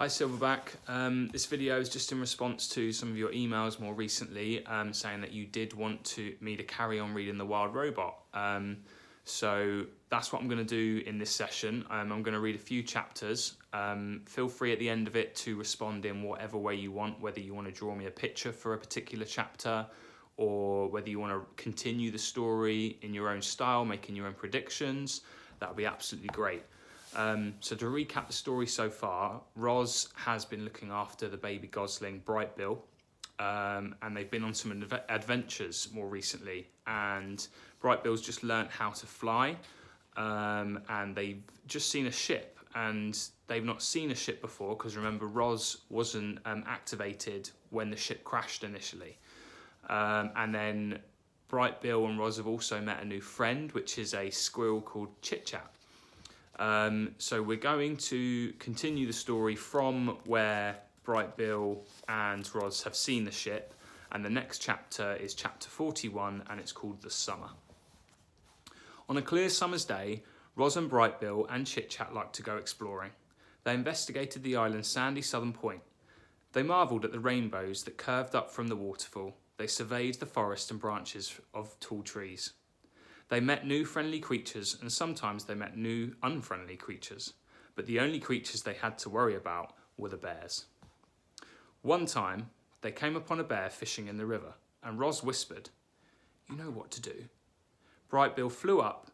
Hi Silverback. This video is just in response to some of your emails more recently saying that you did want me to carry on reading The Wild Robot. So that's what I'm going to do in this session. I'm going to read a few chapters. Feel free at the end of it to respond in whatever way you want, whether you want to draw me a picture for a particular chapter or whether you want to continue the story in your own style, making your own predictions. That would be absolutely great. So to recap the story so far, Roz has been looking after the baby Gosling, Bright Bill, and they've been on some adventures more recently. And Bright Bill's just learnt how to fly, and they've just seen a ship, and they've not seen a ship before because remember Roz wasn't activated when the ship crashed initially. And then Bright Bill and Roz have also met a new friend, which is a squirrel called Chit Chat. So we're going to continue the story from where Bright Bill and Roz have seen the ship, and the next chapter is chapter 41, and it's called The Summer. On a clear summer's day, Roz and Bright Bill and Chit Chat liked to go exploring. They investigated the island's sandy southern point. They marvelled at the rainbows that curved up from the waterfall. They surveyed the forest and branches of tall trees. They met new friendly creatures, and sometimes they met new unfriendly creatures, but the only creatures they had to worry about were the bears. One time, they came upon a bear fishing in the river, and Roz whispered, "You know what to do." Bright Bill flew up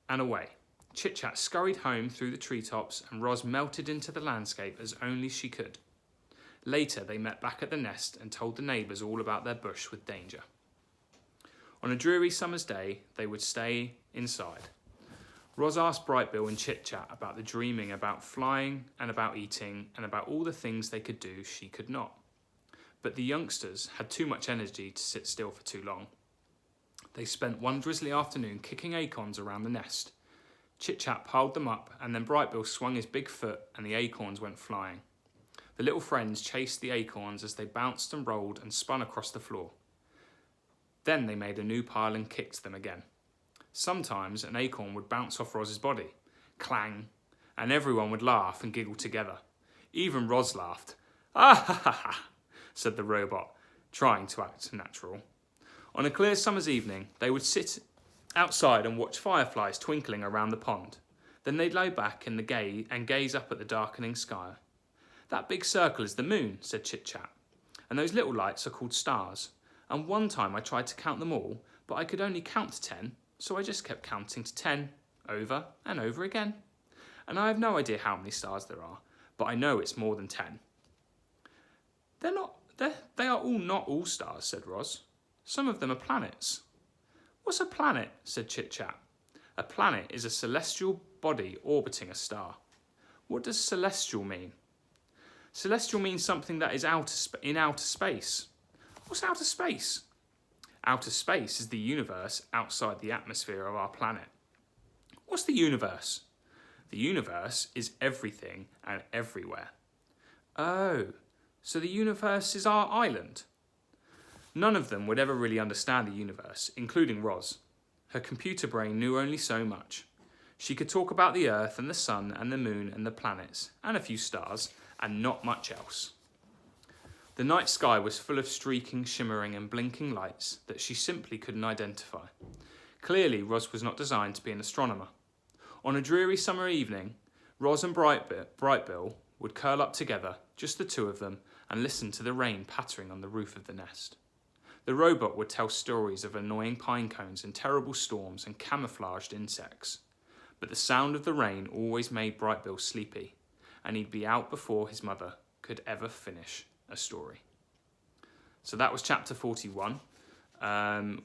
and away. Chit Chat scurried home through the treetops, and Roz melted into the landscape as only she could. Later, they met back at the nest and told the neighbours all about their bush with danger. On a dreary summer's day, they would stay inside. Roz asked Bright Bill and Chit Chat about the dreaming about flying and about eating and about all the things they could do she could not. But the youngsters had too much energy to sit still for too long. They spent one drizzly afternoon kicking acorns around the nest. Chit Chat piled them up, and then Bright Bill swung his big foot and the acorns went flying. The little friends chased the acorns as they bounced and rolled and spun across the floor. Then they made a new pile and kicked them again. Sometimes an acorn would bounce off Roz's body. Clang! And everyone would laugh and giggle together. Even Roz laughed. "Ah ha ha ha," said the robot, trying to act natural. On a clear summer's evening, they would sit outside and watch fireflies twinkling around the pond. Then they'd lie back and gaze up at the darkening sky. "That big circle is the moon," said Chit Chat. "And those little lights are called stars. And one time I tried to count them all, but I could only count to 10, so I just kept counting to 10, over and over again. And I have no idea how many stars there are, but I know it's more than 10. They are all not all stars," said Roz. "Some of them are planets." "What's a planet?" said Chit Chat. "A planet is a celestial body orbiting a star." "What does celestial mean?" "Celestial means something that is in outer space." "What's outer space?" "Outer space is the universe outside the atmosphere of our planet." "What's the universe?" "The universe is everything and everywhere." "Oh, so the universe is our island?" None of them would ever really understand the universe, including Roz. Her computer brain knew only so much. She could talk about the Earth and the sun and the moon and the planets, and a few stars, and not much else. The night sky was full of streaking, shimmering and blinking lights that she simply couldn't identify. Clearly, Roz was not designed to be an astronomer. On a dreary summer evening, Roz and Bright Bill would curl up together, just the two of them, and listen to the rain pattering on the roof of the nest. The robot would tell stories of annoying pine cones and terrible storms and camouflaged insects. But the sound of the rain always made Bright Bill sleepy, and he'd be out before his mother could ever finish a story. So that was chapter 41.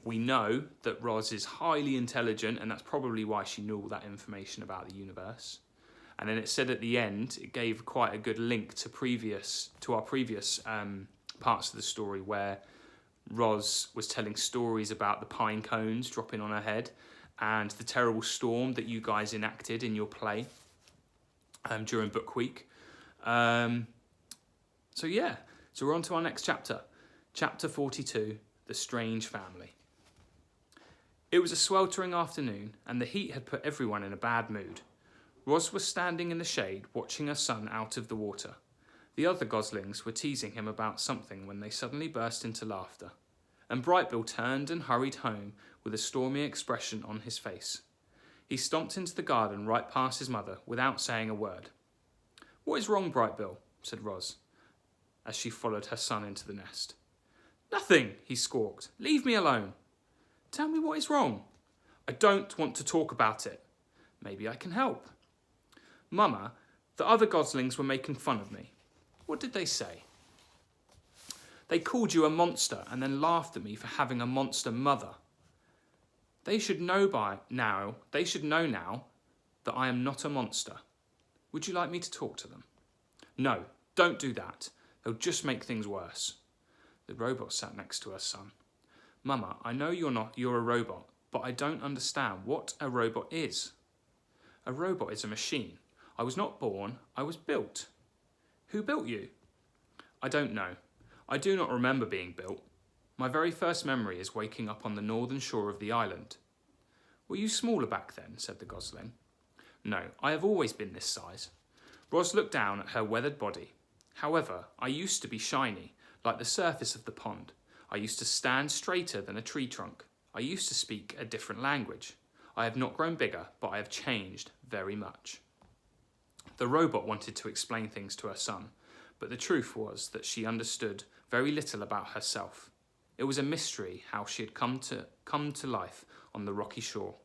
We know that Roz is highly intelligent, and that's probably why she knew all that information about the universe. And then it said at the end, it gave quite a good link to our previous parts of the story where Roz was telling stories about the pine cones dropping on her head and the terrible storm that you guys enacted in your play during book week. So we're on to our next chapter. Chapter 42, The Strange Family. It was a sweltering afternoon, and the heat had put everyone in a bad mood. Roz was standing in the shade, watching her son out of the water. The other goslings were teasing him about something when they suddenly burst into laughter, and Brightbill turned and hurried home with a stormy expression on his face. He stomped into the garden right past his mother without saying a word. "What is wrong, Brightbill?" said Ros, as she followed her son into the nest. "Nothing," he squawked. "Leave me alone." "Tell me what is wrong." "I don't want to talk about it." "Maybe I can help." "Mama, the other goslings were making fun of me." "What did they say?" "They called you a monster and then laughed at me for having a monster mother. They should know now that I am not a monster. Would you like me to talk to them?" "No, don't do that. They'll just make things worse." The robot sat next to her son. "Mama, I know you're a robot, but I don't understand what a robot is." "A robot is a machine. I was not born, I was built." "Who built you?" "I don't know. I do not remember being built. My very first memory is waking up on the northern shore of the island." "Were you smaller back then?" said the gosling. "No, I have always been this size." Ros looked down at her weathered body. "However, I used to be shiny, like the surface of the pond. I used to stand straighter than a tree trunk. I used to speak a different language. I have not grown bigger, but I have changed very much." The robot wanted to explain things to her son, but the truth was that she understood very little about herself. It was a mystery how she had come to life on the rocky shore.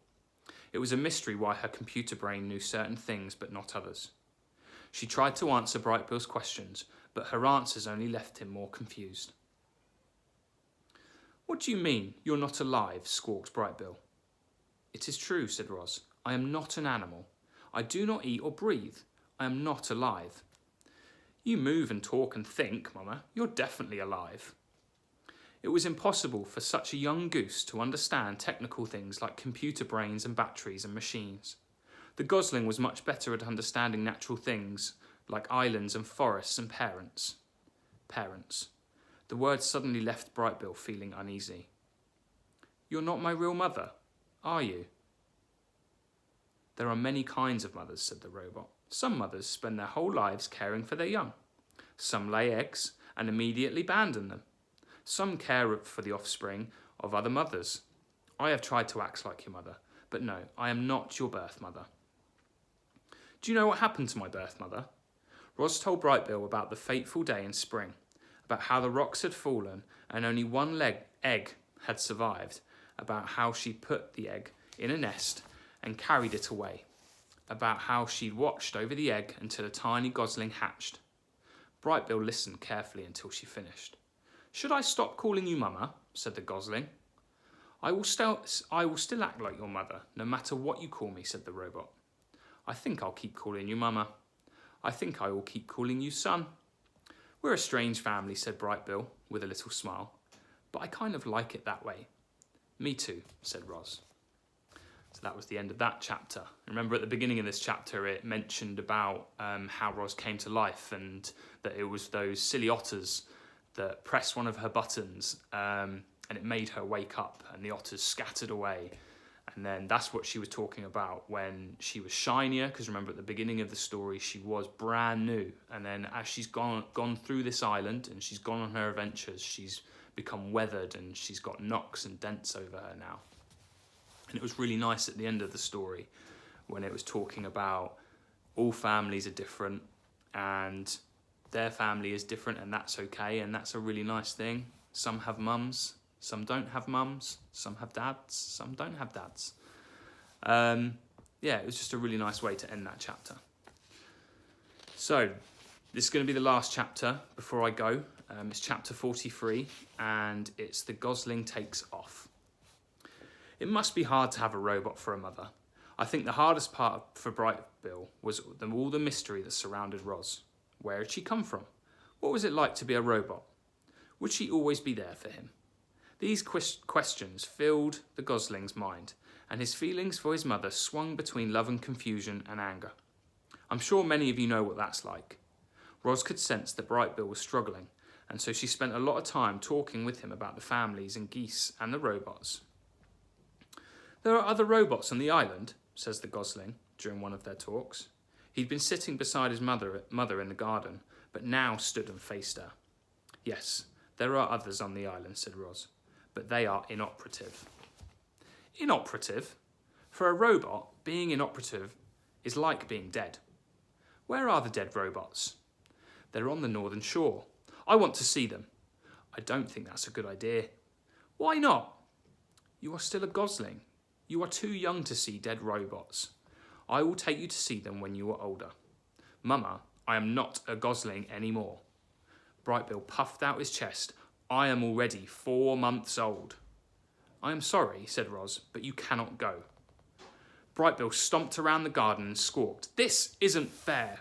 It was a mystery why her computer brain knew certain things but not others. She tried to answer Brightbill's questions, but her answers only left him more confused. "What do you mean, you're not alive?" squawked Brightbill. "It is true," said Ros. "I am not an animal. I do not eat or breathe. I am not alive." "You move and talk and think, Mama. You're definitely alive." It was impossible for such a young goose to understand technical things like computer brains and batteries and machines. The gosling was much better at understanding natural things like islands and forests and parents. Parents. The word suddenly left Brightbill feeling uneasy. "You're not my real mother, are you?" "There are many kinds of mothers," said the robot. "Some mothers spend their whole lives caring for their young. Some lay eggs and immediately abandon them. Some care for the offspring of other mothers. I have tried to act like your mother, but no, I am not your birth mother." "Do you know what happened to my birth mother?" Ros told Brightbill about the fateful day in spring, about how the rocks had fallen and only one egg had survived, about how she put the egg in a nest and carried it away, about how she'd watched over the egg until a tiny gosling hatched. Brightbill listened carefully until she finished. "Should I stop calling you Mama?" said the gosling. I will still act like your mother, no matter what you call me," said the robot. "I think I'll keep calling you Mama. I think I will keep calling you Son." "We're a strange family," said Brightbill, with a little smile, "but I kind of like it that way." "Me too," said Ros. So that was the end of that chapter. Remember at the beginning of this chapter it mentioned about how Ros came to life and that it was those silly otters that pressed one of her buttons and it made her wake up and the otters scattered away. And then that's what she was talking about when she was shinier, because remember at the beginning of the story she was brand new, and then as she's gone through this island and she's gone on her adventures, she's become weathered and she's got knocks and dents over her now. And it was really nice at the end of the story when it was talking about all families are different and their family is different, and that's okay, and that's a really nice thing. Some have mums, some don't have mums, some have dads, some don't have dads. It was just a really nice way to end that chapter. So this is going to be the last chapter before I go. It's chapter 43 and it's The Gosling Takes Off. It must be hard to have a robot for a mother. I think the hardest part for Brightbill was all the mystery that surrounded Ros. Where had she come from? What was it like to be a robot? Would she always be there for him? These questions filled the gosling's mind, and his feelings for his mother swung between love and confusion and anger. I'm sure many of you know what that's like. Ros could sense that Brightbill was struggling, and so she spent a lot of time talking with him about the families and geese and the robots. "There are other robots on the island," says the gosling during one of their talks. He'd been sitting beside his mother in the garden, but now stood and faced her. Yes, there are others on the island, said Roz, but they are inoperative. Inoperative? For a robot, being inoperative is like being dead. Where are the dead robots? They're on the northern shore. I want to see them. I don't think that's a good idea. Why not? You are still a Gosling. You are too young to see dead robots. I will take you to see them when you are older. Mama, I am not a Gosling anymore. Brightbill puffed out his chest. I am already 4 months old. I am sorry, said Roz, but you cannot go. Brightbill stomped around the garden and squawked, This isn't fair.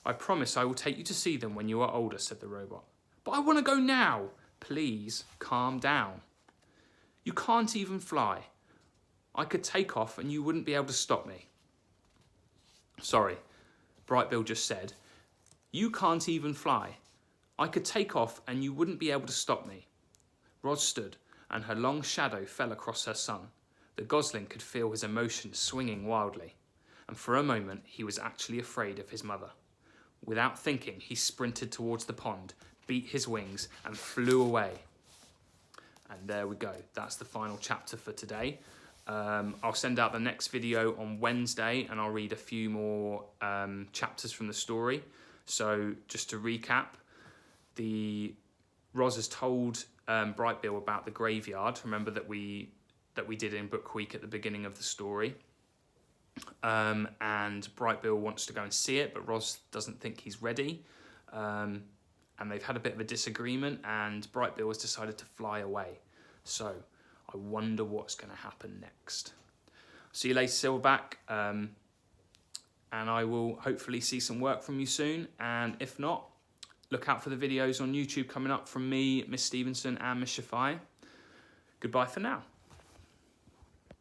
I promise I will take you to see them when you are older, said the robot. But I want to go now. Please, calm down. You can't even fly. I could take off and you wouldn't be able to stop me. Sorry, Brightbill just said. You can't even fly. I could take off and you wouldn't be able to stop me. Roz stood, and her long shadow fell across her son. The Gosling could feel his emotions swinging wildly, and for a moment he was actually afraid of his mother. Without thinking, he sprinted towards the pond, beat his wings, and flew away. And there we go. That's the final chapter for today. I'll send out the next video on Wednesday, and I'll read a few more chapters from the story. So just to recap, Roz has told Brightbill about the graveyard. Remember that we did in Book Week at the beginning of the story. And Brightbill wants to go and see it, but Roz doesn't think he's ready. And they've had a bit of a disagreement, and Brightbill has decided to fly away. So I wonder what's going to happen next. See you later, Silverback. And I will hopefully see some work from you soon. And if not, look out for the videos on YouTube coming up from me, Miss Stevenson, and Miss Shafai. Goodbye for now.